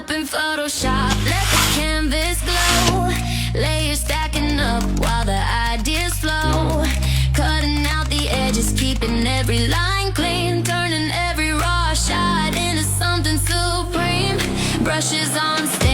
open Photoshop, let the canvas glow. Layers stacking up while the ideas flow. Cutting out the edges, keeping every line clean. Turning every raw shot into something supreme. Brushes on stage.